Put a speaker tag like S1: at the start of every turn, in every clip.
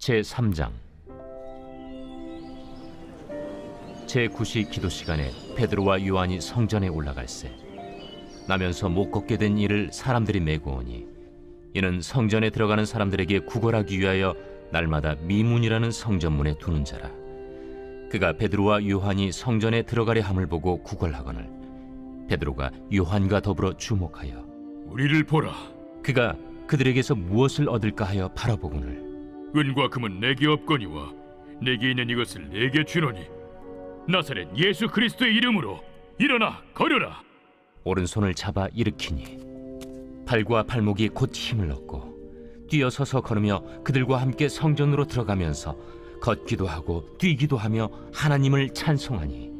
S1: 제3장. 제9시 기도 시간에 베드로와 요한이 성전에 올라갈새 나면서 못 걷게 된 이를 사람들이 메고 오니 이는 성전에 들어가는 사람들에게 구걸하기 위하여 날마다 미문이라는 성전문에 두는 자라. 그가 베드로와 요한이 성전에 들어가려 함을 보고 구걸하거늘 베드로가 요한과 더불어 주목하여
S2: 우리를 보라.
S1: 그가 그들에게서 무엇을 얻을까 하여 바라보거늘
S2: 은과 금은 내게 없거니와 내게 있는 이것을 내게 주노니 나사렛 예수 그리스도의 이름으로 일어나 걸으라.
S1: 오른손을 잡아 일으키니 발과 발목이 곧 힘을 얻고 뛰어서서 걸으며 그들과 함께 성전으로 들어가면서 걷기도 하고 뛰기도 하며 하나님을 찬송하니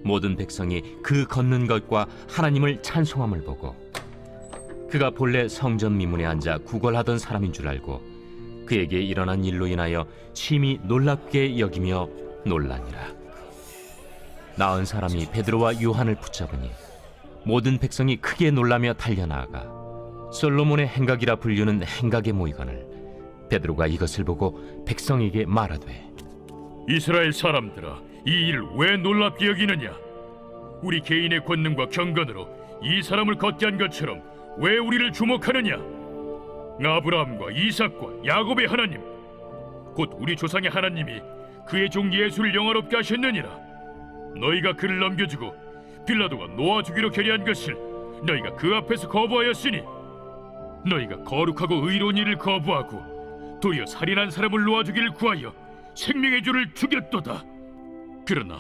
S1: 모든 백성이 그 걷는 것과 하나님을 찬송함을 보고 그가 본래 성전 미문에 앉아 구걸하던 사람인 줄 알고 그에게 일어난 일로 인하여 심히 놀랍게 여기며 놀라니라. 나은 사람이 베드로와 요한을 붙잡으니 모든 백성이 크게 놀라며 달려나아가 솔로몬의 행각이라 불리는 행각에 모이거늘 베드로가 이것을 보고 백성에게 말하되
S2: 이스라엘 사람들아, 이 일을 왜 놀랍게 여기느냐? 우리 개인의 권능과 경건으로 이 사람을 걷게 한 것처럼 왜 우리를 주목하느냐? 아브라함과 이삭과 야곱의 하나님, 곧 우리 조상의 하나님이 그의 종 예수를 영화롭게 하셨느니라. 너희가 그를 넘겨주고 빌라도가 놓아주기로 결의한 것을 너희가 그 앞에서 거부하였으니 너희가 거룩하고 의로운 일을 거부하고 도리어 살인한 사람을 놓아주기를 구하여 생명의 주를 죽였도다. 그러나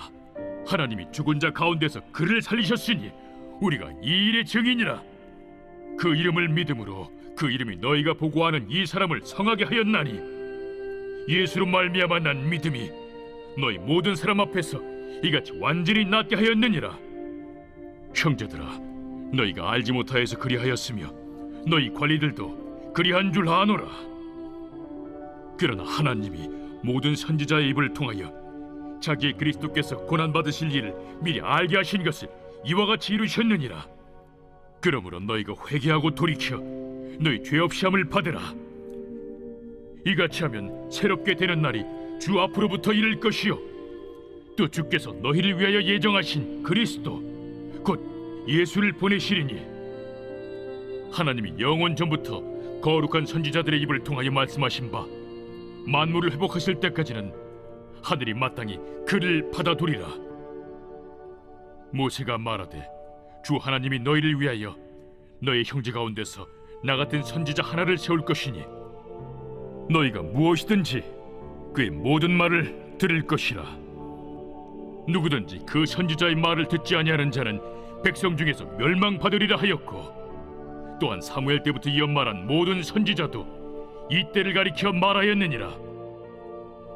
S2: 하나님이 죽은 자 가운데서 그를 살리셨으니 우리가 이 일의 증인이라. 그 이름을 믿음으로 그 이름이 너희가 보고하는 이 사람을 성하게 하였나니 예수로 말미암아 난 믿음이 너희 모든 사람 앞에서 이같이 완전히 낫게 하였느니라. 형제들아, 너희가 알지 못하여서 그리하였으며 너희 관리들도 그리한 줄 아노라. 그러나 하나님이 모든 선지자의 입을 통하여 자기의 그리스도께서 고난받으실 일을 미리 알게 하신 것을 이와 같이 이루셨느니라. 그러므로 너희가 회개하고 돌이켜 너희 죄 없이 함을 받으라. 이같이 하면 새롭게 되는 날이 주 앞으로부터 이를 것이요 또 주께서 너희를 위하여 예정하신 그리스도 곧 예수를 보내시리니 하나님이 영원 전부터 거룩한 선지자들의 입을 통하여 말씀하신 바 만물을 회복하실 때까지는 하늘이 마땅히 그를 받아두리라. 모세가 말하되 주 하나님이 너희를 위하여 너희 형제 가운데서 나 같은 선지자 하나를 세울 것이니 너희가 무엇이든지 그의 모든 말을 들을 것이라. 누구든지 그 선지자의 말을 듣지 아니하는 자는 백성 중에서 멸망받으리라 하였고 또한 사무엘 때부터 이어 말한 모든 선지자도 이 때를 가리켜 말하였느니라.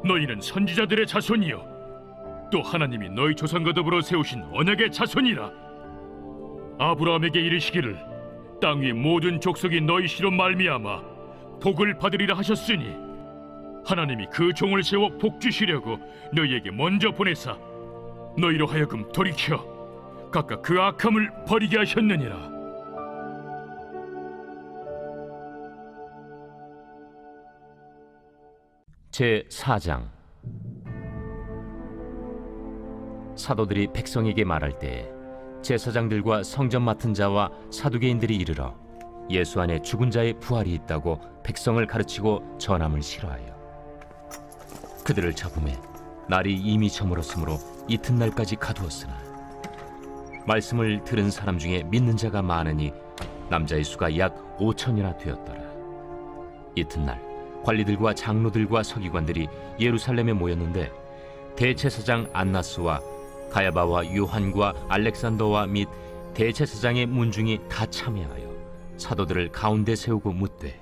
S2: 너희는 선지자들의 자손이요 또 하나님이 너희 조상과 더불어 세우신 언약의 자손이라. 아브라함에게 이르시기를 땅 위의 모든 족속이 너희 씨로 말미암아 복을 받으리라 하셨으니 하나님이 그 종을 세워 복 주시려고 너희에게 먼저 보내사 너희로 하여금 돌이켜 각각 그 악함을 버리게 하셨느니라.
S1: 제4장. 사도들이 백성에게 말할 때 제사장들과 성전 맡은 자와 사두개인들이 이르러 예수 안에 죽은 자의 부활이 있다고 백성을 가르치고 전함을 싫어하여 그들을 잡음에 날이 이미 저물었으므로 이튿날까지 가두었으나 말씀을 들은 사람 중에 믿는 자가 많으니 남자의 수가 약 5천이나 되었더라. 이튿날 관리들과 장로들과 서기관들이 예루살렘에 모였는데 대제사장 안나스와 가야바와 요한과 알렉산더와 및 대제사장의 문중이 다 참여하여 사도들을 가운데 세우고 묻되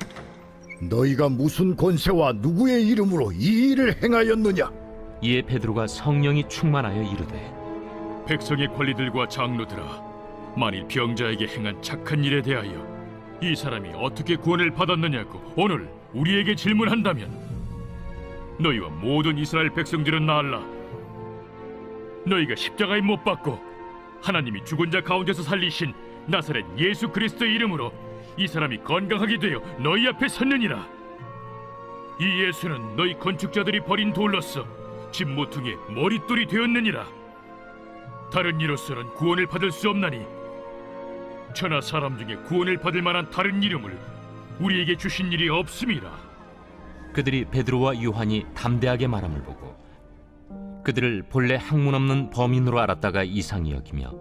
S3: 너희가 무슨 권세와 누구의 이름으로 이 일을 행하였느냐?
S1: 이에 베드로가 성령이 충만하여 이르되
S2: 백성의 관리들과 장로들아, 만일 병자에게 행한 착한 일에 대하여 이 사람이 어떻게 구원을 받았느냐고 오늘 우리에게 질문한다면 너희와 모든 이스라엘 백성들은 알라. 너희가 십자가에 못 박고 하나님이 죽은 자 가운데서 살리신 나사렛 예수 그리스도의 이름으로 이 사람이 건강하게 되어 너희 앞에 섰느니라. 이 예수는 너희 건축자들이 버린 돌로서 집 모퉁이의 머릿돌이 되었느니라. 다른 이로서는 구원을 받을 수 없나니 천하 사람 중에 구원을 받을 만한 다른 이름을 우리에게 주신 일이 없음이라.
S1: 그들이 베드로와 요한이 담대하게 말함을 보고 그들을 본래 학문 없는 범인으로 알았다가 이상히 여기며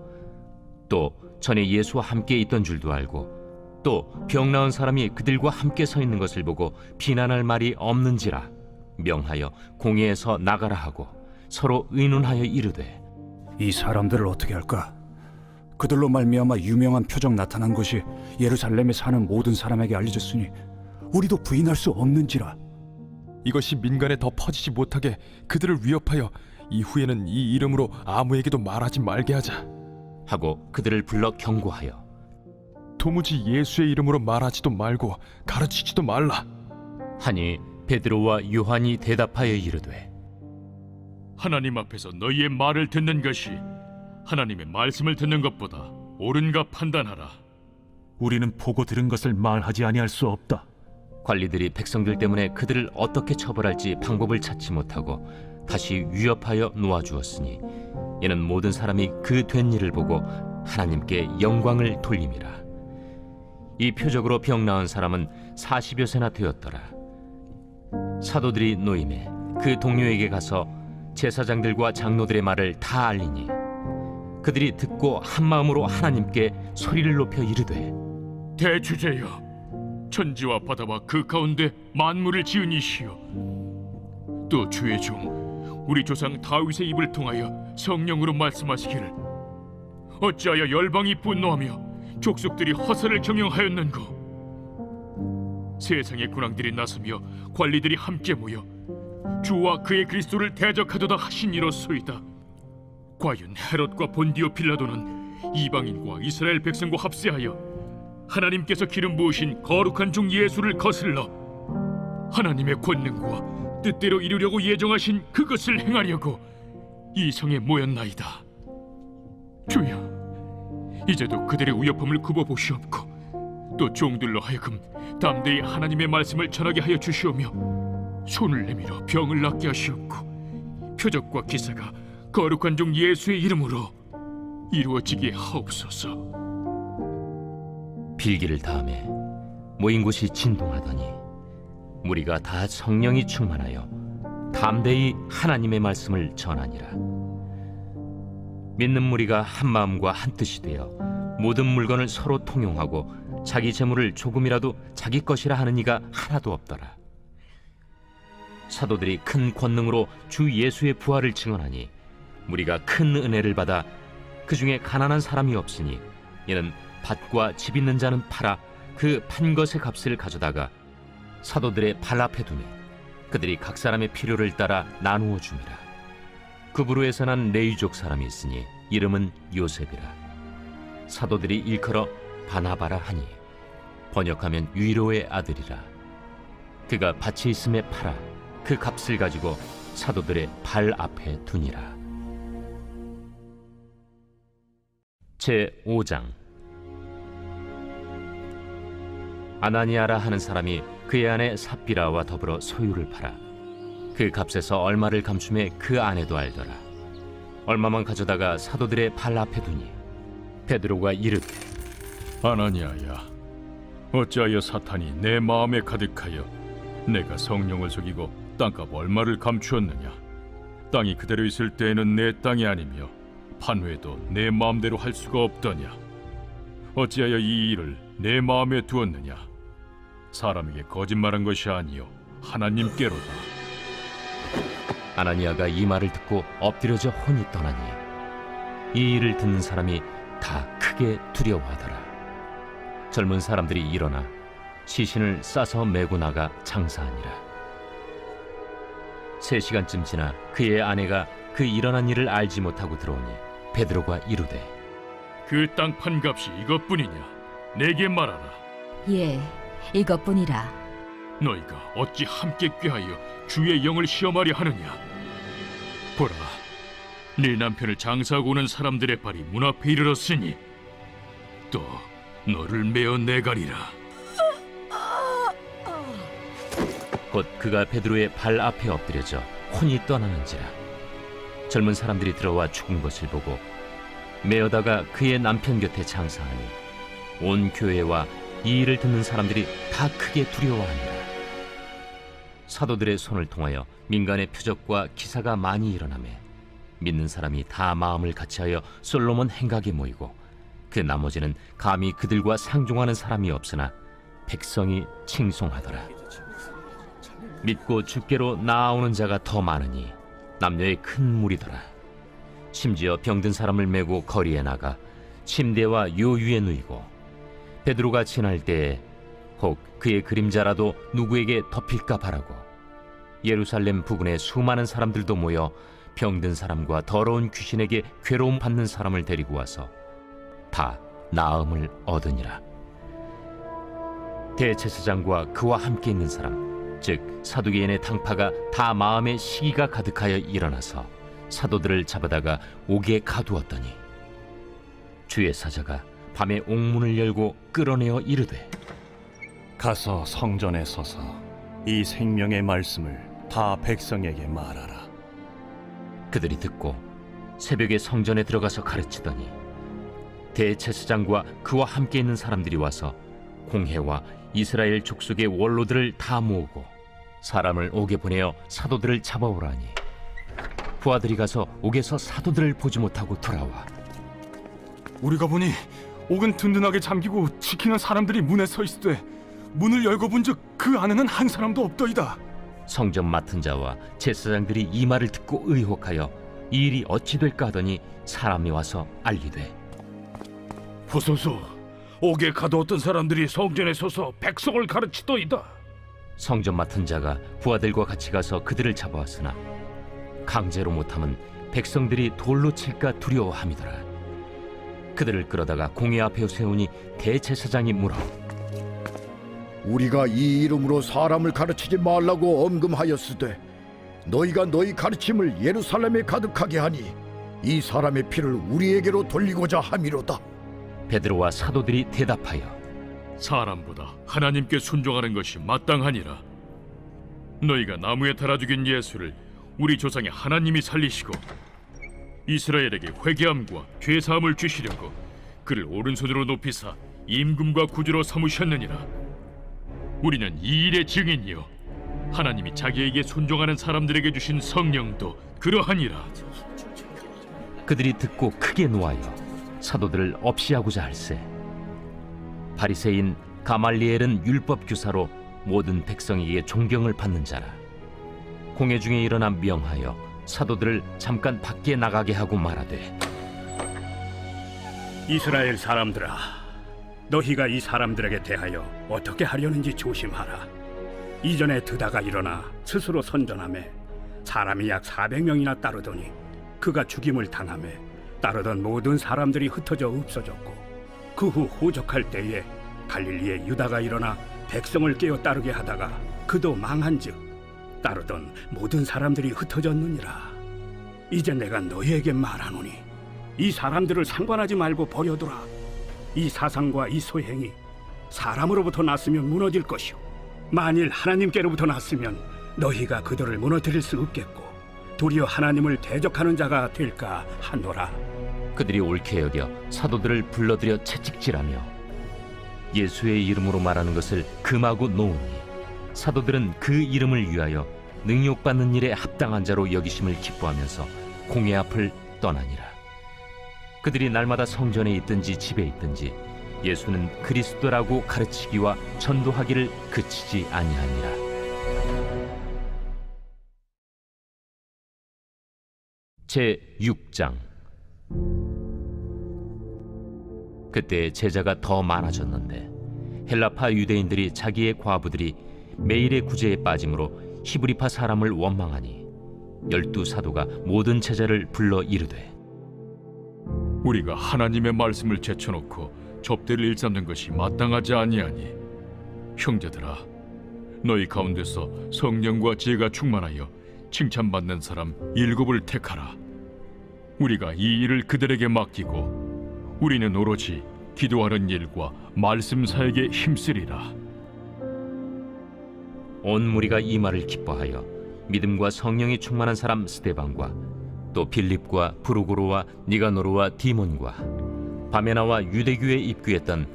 S1: 또 전에 예수와 함께 있던 줄도 알고 또 병 나은 사람이 그들과 함께 서 있는 것을 보고 비난할 말이 없는지라 명하여 공회에서 나가라 하고 서로 의논하여 이르되
S4: 이 사람들을 어떻게 할까? 그들로 말미암아 유명한 표적 나타난 것이 예루살렘에 사는 모든 사람에게 알려졌으니 우리도 부인할 수 없는지라.
S5: 이것이 민간에 더 퍼지지 못하게 그들을 위협하여 이후에는 이 이름으로 아무에게도 말하지 말게 하자.
S1: 하고 그들을 불러 경고하여
S5: 도무지 예수의 이름으로 말하지도 말고 가르치지도 말라.
S1: 하니 베드로와 요한이 대답하여 이르되
S2: 하나님 앞에서 너희의 말을 듣는 것이 하나님의 말씀을 듣는 것보다 옳은가 판단하라.
S6: 우리는 보고 들은 것을 말하지 아니할 수 없다.
S1: 관리들이 백성들 때문에 그들을 어떻게 처벌할지 방법을 찾지 못하고 다시 위협하여 놓아주었으니 이는 모든 사람이 그 된 일을 보고 하나님께 영광을 돌림이라. 이 표적으로 병 나은 사람은 40여 세나 되었더라. 사도들이 노임에 그 동료에게 가서 제사장들과 장로들의 말을 다 알리니 그들이 듣고 한마음으로 하나님께 소리를 높여 이르되
S2: 대주제여, 천지와 바다와 그 가운데 만물을 지은 이시여, 또 주의 종 우리 조상 다윗의 입을 통하여 성령으로 말씀하시기를 어찌하여 열방이 분노하며 족속들이 허사를 경영하였는고. 세상의 군왕들이 나서며 관리들이 함께 모여 주와 그의 그리스도를 대적하도다 하시니로소이다. 과연 헤롯과 본디오 빌라도는 이방인과 이스라엘 백성과 합세하여 하나님께서 기름 부으신 거룩한 종 예수를 거슬러 하나님의 권능과 뜻대로 이루려고 예정하신 그것을 행하려고 이 성에 모였나이다. 주여, 이제도 그들의 위협함을 굽어보시옵고 또 종들로 하여금 담대히 하나님의 말씀을 전하게 하여 주시오며 손을 내밀어 병을 낫게 하시옵고 표적과 기사가 거룩한 종 예수의 이름으로 이루어지게 하옵소서.
S1: 빌기를 다음에 모인 곳이 진동하더니 무리가 다 성령이 충만하여 담대히 하나님의 말씀을 전하니라. 믿는 무리가 한 마음과 한 뜻이 되어 모든 물건을 서로 통용하고 자기 재물을 조금이라도 자기 것이라 하는 이가 하나도 없더라. 사도들이 큰 권능으로 주 예수의 부활을 증언하니 무리가 큰 은혜를 받아 그 중에 가난한 사람이 없으니 이는 밭과 집 있는 자는 팔아 그 판 것의 값을 가져다가 사도들의 발 앞에 두매 그들이 각 사람의 필요를 따라 나누어 줍니다. 그부르에서 난 레위족 사람이 있으니 이름은 요셉이라. 사도들이 일컬어 바나바라 하니 번역하면 위로의 아들이라. 그가 밭이 있음에 팔아 그 값을 가지고 사도들의 발 앞에 두니라. 제5장. 아나니아라 하는 사람이 그의 아내 삽비라와 더불어 소유를 팔아 그 값에서 얼마를 감춤해 그 아내도 알더라. 얼마만 가져다가 사도들의 발 앞에 두니 베드로가 이르되
S2: 아나니아야, 어찌하여 사탄이 내 마음에 가득하여 내가 성령을 속이고 땅값 얼마를 감추었느냐. 땅이 그대로 있을 때에는 내 땅이 아니며 판회도 내 마음대로 할 수가 없더냐. 어찌하여 이 일을 내 마음에 두었느냐. 사람에게 거짓말한 것이 아니요 하나님께로다.
S1: 아나니아가 이 말을 듣고 엎드려져 혼이 떠나니 이 일을 듣는 사람이 다 크게 두려워하더라. 젊은 사람들이 일어나 시신을 싸서 메고 나가 장사하니라. 3시간쯤 지나 그의 아내가 그 일어난 일을 알지 못하고 들어오니 베드로가 이르되
S2: 그 땅 판값이 이것뿐이냐. 내게 말하라.
S7: 예, 이것뿐이라.
S2: 너희가 어찌 함께 꾀하여 주의 영을 시험하려 하느냐. 보라, 네 남편을 장사하고 오는 사람들의 발이 문 앞에 이르렀으니 또 너를 메어 내가리라.
S1: 곧 그가 베드로의 발 앞에 엎드려져 혼이 떠나는지라. 젊은 사람들이 들어와 죽은 것을 보고 메어다가 그의 남편 곁에 장사하니 온 교회와 이 일을 듣는 사람들이 다 크게 두려워하니라. 사도들의 손을 통하여 민간의 표적과 기사가 많이 일어나매 믿는 사람이 다 마음을 같이하여 솔로몬 행각에 모이고 그 나머지는 감히 그들과 상종하는 사람이 없으나 백성이 칭송하더라. 믿고 주께로 나아오는 자가 더 많으니 남녀의 큰 무리더라. 심지어 병든 사람을 메고 거리에 나가 침대와 요유에 누이고 베드로가 지날 때에 혹 그의 그림자라도 누구에게 덮일까 바라고 예루살렘 부근에 수많은 사람들도 모여 병든 사람과 더러운 귀신에게 괴로움 받는 사람을 데리고 와서 다 나음을 얻으니라. 대제사장과 그와 함께 있는 사람 즉 사두개인의 당파가 다 마음에 시기가 가득하여 일어나서 사도들을 잡아다가 옥에 가두었더니 주의 사자가 밤에 옥문을 열고 끌어내어 이르되
S8: 가서 성전에 서서 이 생명의 말씀을 다 백성에게 말하라.
S1: 그들이 듣고 새벽에 성전에 들어가서 가르치더니 대제사장과 그와 함께 있는 사람들이 와서 공회와 이스라엘 족속의 원로들을 다 모으고 사람을 옥에 보내어 사도들을 잡아오라니 부하들이 가서 옥에서 사도들을 보지 못하고 돌아와
S4: 우리가 보니 옥은 든든하게 잠기고 지키는 사람들이 문에 서 있으되 문을 열고 본즉 그 안에는 한 사람도 없더이다.
S1: 성전 맡은 자와 제사장들이 이 말을 듣고 의혹하여 이 일이 어찌 될까 하더니 사람이 와서 알리되
S3: 보소서, 옥에 가두었던 사람들이 성전에 서서 백성을 가르치더이다.
S1: 성전 맡은 자가 부하들과 같이 가서 그들을 잡아왔으나 강제로 못하면 백성들이 돌로 칠까 두려워함이더라. 그들을 끌어다가 공회 앞에 세우니 대제사장이 물어
S3: 우리가 이 이름으로 사람을 가르치지 말라고 엄금하였으되 너희가 너희 가르침을 예루살렘에 가득하게 하니 이 사람의 피를 우리에게로 돌리고자 함이로다.
S1: 베드로와 사도들이 대답하여
S2: 사람보다 하나님께 순종하는 것이 마땅하니라. 너희가 나무에 달아 죽인 예수를 우리 조상의 하나님이 살리시고 이스라엘에게 회개함과 죄사함을 주시려고 그를 오른손으로 높이사 임금과 구주로 삼으셨느니라. 우리는 이 일의 증인이요 하나님이 자기에게 순종하는 사람들에게 주신 성령도 그러하니라.
S1: 그들이 듣고 크게 노하여 사도들을 없이하고자 할세 바리새인 가말리엘은 율법 교사로 모든 백성에게 존경을 받는 자라. 공회 중에 일어나 명하여 사도들을 잠깐 밖에 나가게 하고 말하되
S9: 이스라엘 사람들아, 너희가 이 사람들에게 대하여 어떻게 하려는지 조심하라. 이전에 드다가 일어나 스스로 선전하매 사람이 약 400명이나 따르더니 그가 죽임을 당하매 따르던 모든 사람들이 흩어져 없어졌고 그 후 호적할 때에 갈릴리에 유다가 일어나 백성을 깨어 따르게 하다가 그도 망한즉 따르던 모든 사람들이 흩어졌느니라. 이제 내가 너희에게 말하노니 이 사람들을 상관하지 말고 버려두라. 이 사상과 이 소행이 사람으로부터 났으면 무너질 것이요 만일 하나님께로부터 났으면 너희가 그들을 무너뜨릴 수 없겠고 도리어 하나님을 대적하는 자가 될까 하노라.
S1: 그들이 옳게 여겨 사도들을 불러들여 채찍질하며 예수의 이름으로 말하는 것을 금하고 놓으니 사도들은 그 이름을 위하여 능욕받는 일에 합당한 자로 여기심을 기뻐하면서 공회 앞을 떠나니라. 그들이 날마다 성전에 있든지 집에 있든지 예수는 그리스도라고 가르치기와 전도하기를 그치지 아니하니라. 제 6장. 그때 제자가 더 많아졌는데 헬라파 유대인들이 자기의 과부들이 매일의 구제에 빠짐으로 히브리파 사람을 원망하니 12사도가 모든 제자를 불러 이르되
S2: 우리가 하나님의 말씀을 제쳐놓고 접대를 일삼는 것이 마땅하지 아니하니 형제들아, 너희 가운데서 성령과 지혜가 충만하여 칭찬받는 사람 7을 택하라. 우리가 이 일을 그들에게 맡기고 우리는 오로지 기도하는 일과 말씀 사역에 힘쓰리라.
S1: 온 무리가 이 말을 기뻐하여 믿음과 성령이 충만한 사람 스데반과 또 빌립과 브루고로와 니가노르와 디몬과 바메나와 유대교에 입교했던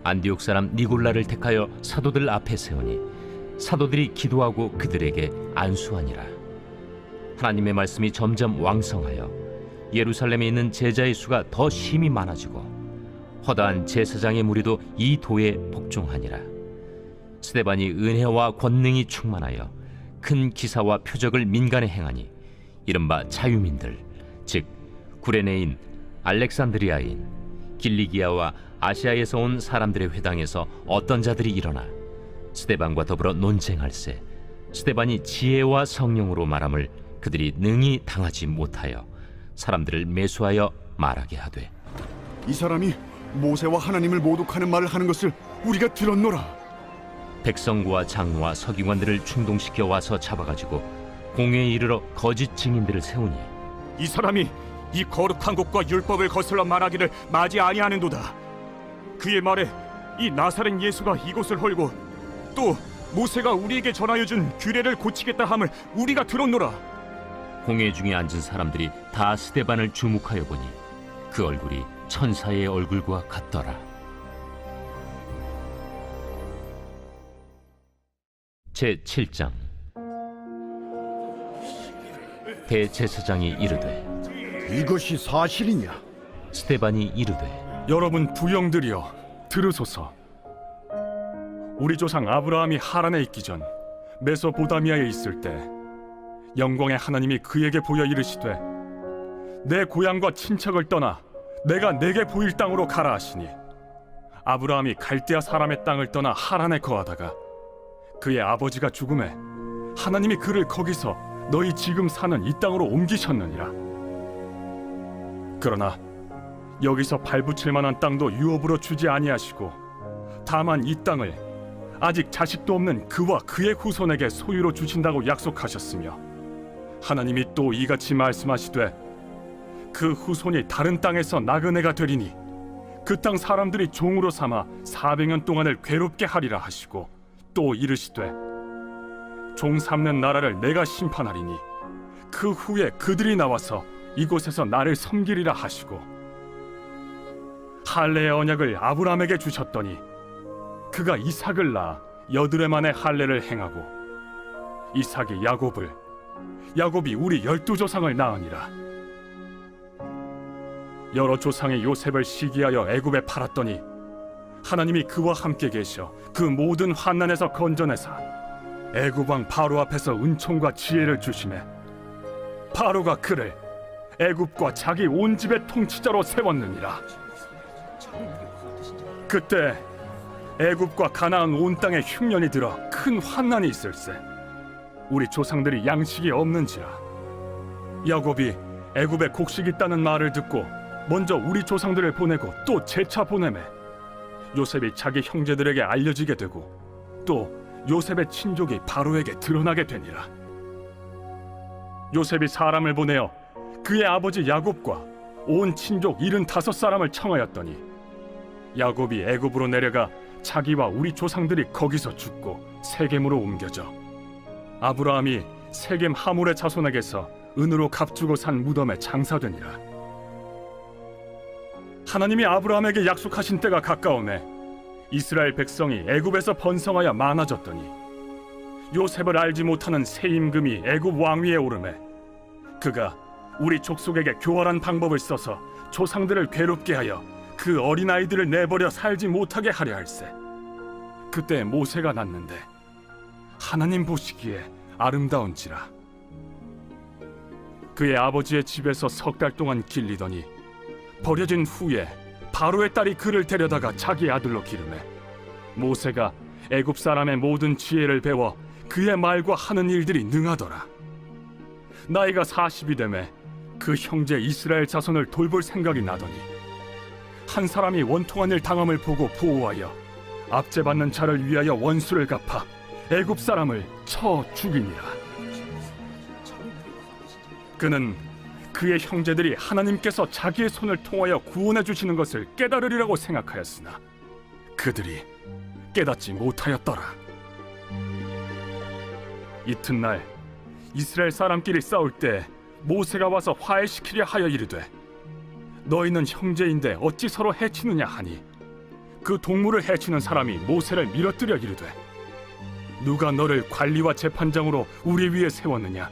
S1: 안디옥 사람 니골라를 택하여 사도들 앞에 세우니 사도들이 기도하고 그들에게 안수하니라. 하나님의 말씀이 점점 왕성하여 예루살렘에 있는 제자의 수가 더 심히 많아지고 허다한 제사장의 무리도 이 도에 복종하니라. 스데반이 은혜와 권능이 충만하여 큰 기사와 표적을 민간에 행하니 이른바 자유민들 즉 구레네인, 알렉산드리아인, 길리기아와 아시아에서 온 사람들의 회당에서 어떤 자들이 일어나 스데반과 더불어 논쟁할세 스데반이 지혜와 성령으로 말함을 그들이 능히 당하지 못하여 사람들을 매수하여 말하게 하되
S10: 이 사람이 모세와 하나님을 모독하는 말을 하는 것을 우리가 들었노라.
S1: 백성과 장로와 서기관들을 충동시켜 와서 잡아가지고 공회에 이르러 거짓 증인들을 세우니
S4: 이 사람이 이 거룩한 곳과 율법을 거슬러 말하기를 마지 아니하는도다. 그의 말에 이 나사렛 예수가 이곳을 헐고 또 모세가 우리에게 전하여 준 규례를 고치겠다 함을 우리가 들었노라.
S1: 공회 중에 앉은 사람들이 다 스데반을 주목하여 보니 그 얼굴이 천사의 얼굴과 같더라. 제7장. 대제사장이 이르되
S3: 이것이 사실이냐?
S1: 스데반이 이르되
S4: 여러분 부영들이여 들으소서. 우리 조상 아브라함이 하란에 있기 전 메소포다미아에 있을 때 영광의 하나님이 그에게 보여 이르시되 내 고향과 친척을 떠나 내가 내게 보일 땅으로 가라 하시니 아브라함이 갈대아 사람의 땅을 떠나 하란에 거하다가 그의 아버지가 죽음에 하나님이 그를 거기서 너희 지금 사는 이 땅으로 옮기셨느니라. 그러나 여기서 발붙일 만한 땅도 유업으로 주지 아니하시고 다만 이 땅을 아직 자식도 없는 그와 그의 후손에게 소유로 주신다고 약속하셨으며 하나님이 또 이같이 말씀하시되 그 후손이 다른 땅에서 나그네가 되리니 그 땅 사람들이 종으로 삼아 400년 동안을 괴롭게 하리라 하시고 또 이르시되 종 삼는 나라를 내가 심판하리니 그 후에 그들이 나와서 이곳에서 나를 섬기리라 하시고 할례의 언약을 아브라함에게 주셨더니 그가 이삭을 낳아 8해 만에 할례를 행하고 이삭이 야곱을 야곱이 우리 12조상을 낳으니라. 여러 조상의 요셉을 시기하여 애굽에 팔았더니 하나님이 그와 함께 계셔 그 모든 환난에서 건져내사 애굽 왕 바로 앞에서 은총과 지혜를 주시매 바로가 그를 애굽과 자기 온 집의 통치자로 세웠느니라. 그때 애굽과 가나안 온 땅에 흉년이 들어 큰 환난이 있을세 우리 조상들이 양식이 없는지라. 야곱이 애굽에 곡식 있다는 말을 듣고 먼저 우리 조상들을 보내고 또 재차 보내매 요셉이 자기 형제들에게 알려지게 되고 또 요셉의 친족이 바로에게 드러나게 되니라. 요셉이 사람을 보내어 그의 아버지 야곱과 온 친족 75사람을 청하였더니 야곱이 애굽으로 내려가 자기와 우리 조상들이 거기서 죽고 세겜으로 옮겨져 아브라함이 세겜 하몰의 자손에게서 은으로 값주고 산 무덤에 장사되니라. 하나님이 아브라함에게 약속하신 때가 가까우매 이스라엘 백성이 애굽에서 번성하여 많아졌더니 요셉을 알지 못하는 새 임금이 애굽 왕위에 오르매 그가 우리 족속에게 교활한 방법을 써서 조상들을 괴롭게 하여 그 어린아이들을 내버려 살지 못하게 하려 할세. 그때 모세가 났는데 하나님 보시기에 아름다운지라. 그의 아버지의 집에서 3달 동안 길리더니 버려진 후에 바로의 딸이 그를 데려다가 자기 아들로 기르매 모세가 애굽 사람의 모든 지혜를 배워 그의 말과 하는 일들이 능하더라. 나이가 40이 되매 그 형제 이스라엘 자손을 돌볼 생각이 나더니 한 사람이 원통한 일 당함을 보고 보호하여 압제받는 자를 위하여 원수를 갚아 애굽 사람을 쳐 죽이니라. 그는 그의 형제들이 하나님께서 자기의 손을 통하여 구원해 주시는 것을 깨달으리라고 생각하였으나 그들이 깨닫지 못하였더라. 이튿날 이스라엘 사람끼리 싸울 때 모세가 와서 화해시키려 하여 이르되 너희는 형제인데 어찌 서로 해치느냐 하니 그 동물을 해치는 사람이 모세를 밀어뜨려 이르되 누가 너를 관리와 재판장으로 우리 위에 세웠느냐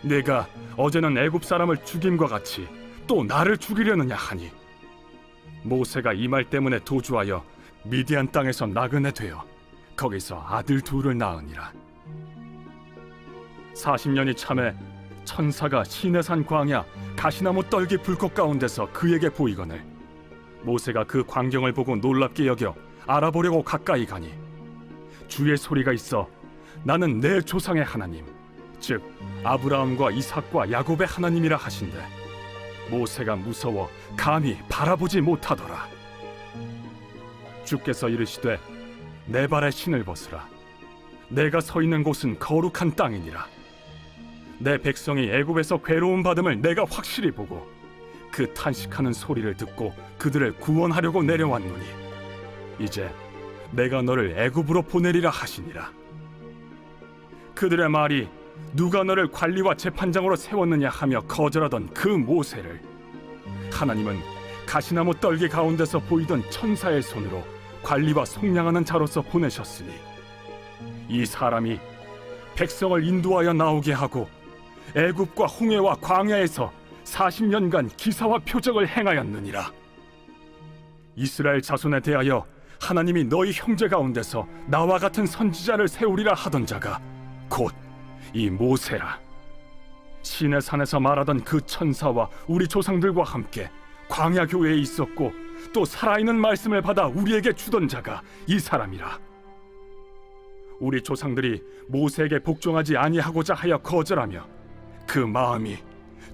S4: 내가 어제는 애굽 사람을 죽임과 같이 또 나를 죽이려느냐 하니 모세가 이 말 때문에 도주하여 미디안 땅에서 나그네 되어 거기서 아들 둘을 낳으니라. 40년이 참에 천사가 시내산 광야 가시나무 떨기 불꽃 가운데서 그에게 보이거늘 모세가 그 광경을 보고 놀랍게 여겨 알아보려고 가까이 가니 주의 소리가 있어 나는 내 조상의 하나님 즉 아브라함과 이삭과 야곱의 하나님이라 하신대 모세가 무서워 감히 바라보지 못하더라. 주께서 이르시되 내 발에 신을 벗으라. 내가 서 있는 곳은 거룩한 땅이니라. 내 백성이 애굽에서 괴로움 받음을 내가 확실히 보고 그 탄식하는 소리를 듣고 그들을 구원하려고 내려왔노니 이제 내가 너를 애굽으로 보내리라 하시니라. 그들의 말이 누가 너를 관리와 재판장으로 세웠느냐 하며 거절하던 그 모세를 하나님은 가시나무 떨기 가운데서 보이던 천사의 손으로 관리와 속량하는 자로서 보내셨으니 이 사람이 백성을 인도하여 나오게 하고 애굽과 홍해와 광야에서 40년간 기사와 표적을 행하였느니라. 이스라엘 자손에 대하여 하나님이 너희 형제 가운데서 나와 같은 선지자를 세우리라 하던 자가 곧 이 모세라. 시내 산에서 말하던 그 천사와 우리 조상들과 함께 광야 교회에 있었고 또 살아있는 말씀을 받아 우리에게 주던 자가 이 사람이라. 우리 조상들이 모세에게 복종하지 아니하고자 하여 거절하며 그 마음이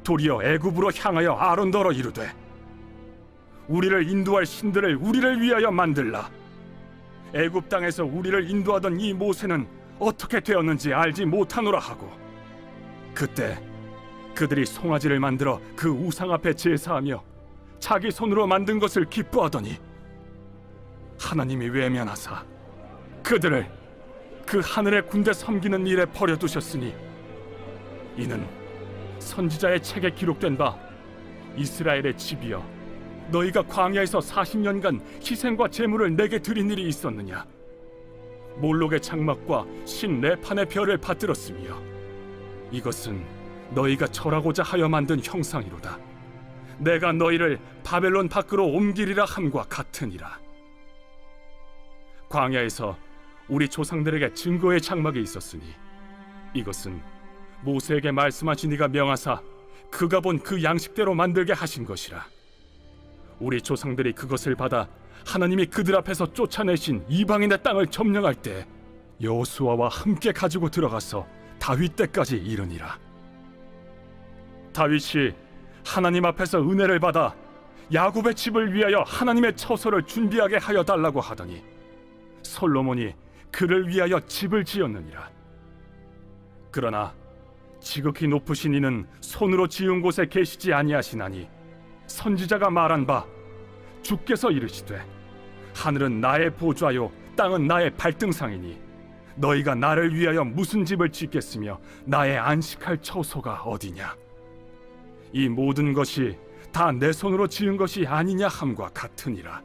S4: 도리어 애굽으로 향하여 아론더러 이르되 우리를 인도할 신들을 우리를 위하여 만들라. 애굽 땅에서 우리를 인도하던 이 모세는 어떻게 되었는지 알지 못하노라 하고 그때 그들이 송아지를 만들어 그 우상 앞에 제사하며 자기 손으로 만든 것을 기뻐하더니 하나님이 외면하사 그들을 그 하늘의 군대 섬기는 일에 버려두셨으니 이는 선지자의 책에 기록된 바 이스라엘의 집이여 너희가 광야에서 40년간 희생과 제물을 내게 드린 일이 있었느냐 몰록의 장막과 신 레판의 별을 받들었으며 이것은 너희가 절하고자 하여 만든 형상이로다. 내가 너희를 바벨론 밖으로 옮기리라 함과 같으니라. 광야에서 우리 조상들에게 증거의 장막이 있었으니 이것은 모세에게 말씀하신 이가 명하사 그가 본 그 양식대로 만들게 하신 것이라. 우리 조상들이 그것을 받아 하나님이 그들 앞에서 쫓아내신 이방인의 땅을 점령할 때 여호수아와 함께 가지고 들어가서 다윗 때까지 이르니라. 다윗이 하나님 앞에서 은혜를 받아 야곱의 집을 위하여 하나님의 처소를 준비하게 하여 달라고 하더니 솔로몬이 그를 위하여 집을 지었느니라. 그러나 지극히 높으신 이는 손으로 지은 곳에 계시지 아니하시나니 선지자가 말한 바 주께서 이르시되 하늘은 나의 보좌요 땅은 나의 발등상이니 너희가 나를 위하여 무슨 집을 짓겠으며 나의 안식할 처소가 어디냐. 이 모든 것이 다 내 손으로 지은 것이 아니냐 함과 같으니라.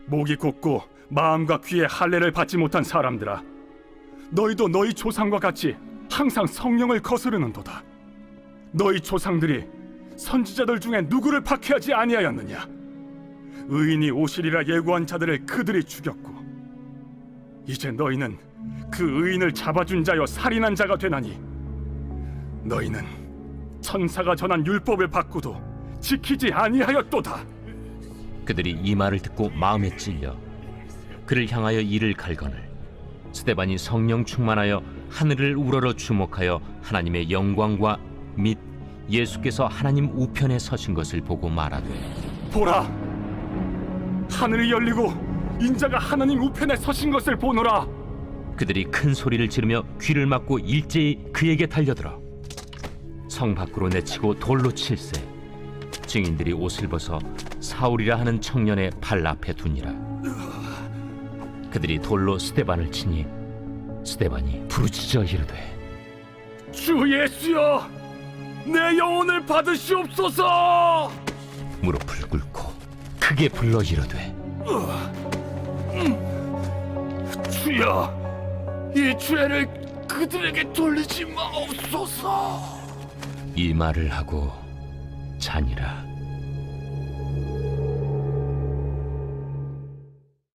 S4: 목이 곧고 마음과 귀에 할례를 받지 못한 사람들아 너희도 너희 조상과 같이 항상 성령을 거스르는도다. 너희 조상들이 선지자들 중에 누구를 박해하지 아니하였느냐. 의인이 오시리라 예고한 자들을 그들이 죽였고 이제 너희는 그 의인을 잡아준 자여 살인한 자가 되나니 너희는 천사가 전한 율법을 받고도 지키지 아니하였도다.
S1: 그들이 이 말을 듣고 마음에 찔려 그를 향하여 이를 갈거늘 스데반이 성령 충만하여 하늘을 우러러 주목하여 하나님의 영광과 및 예수께서 하나님 우편에 서신 것을 보고 말하되
S4: 보라 하늘이 열리고 인자가 하나님 우편에 서신 것을 보노라.
S1: 그들이 큰 소리를 지르며 귀를 막고 일제히 그에게 달려들어 성 밖으로 내치고 돌로 칠세 증인들이 옷을 벗어 사울이라 하는 청년의 발 앞에 두니라. 그들이 돌로 스데반을 치니 스데반이 부르짖어 이르되
S4: 주 예수여, 내 영혼을 받으시옵소서.
S1: 무릎을 꿇고 크게 불러 이르되
S4: 주여, 이 죄를 그들에게 돌리지 마옵소서.
S1: 이 말을 하고 자니라.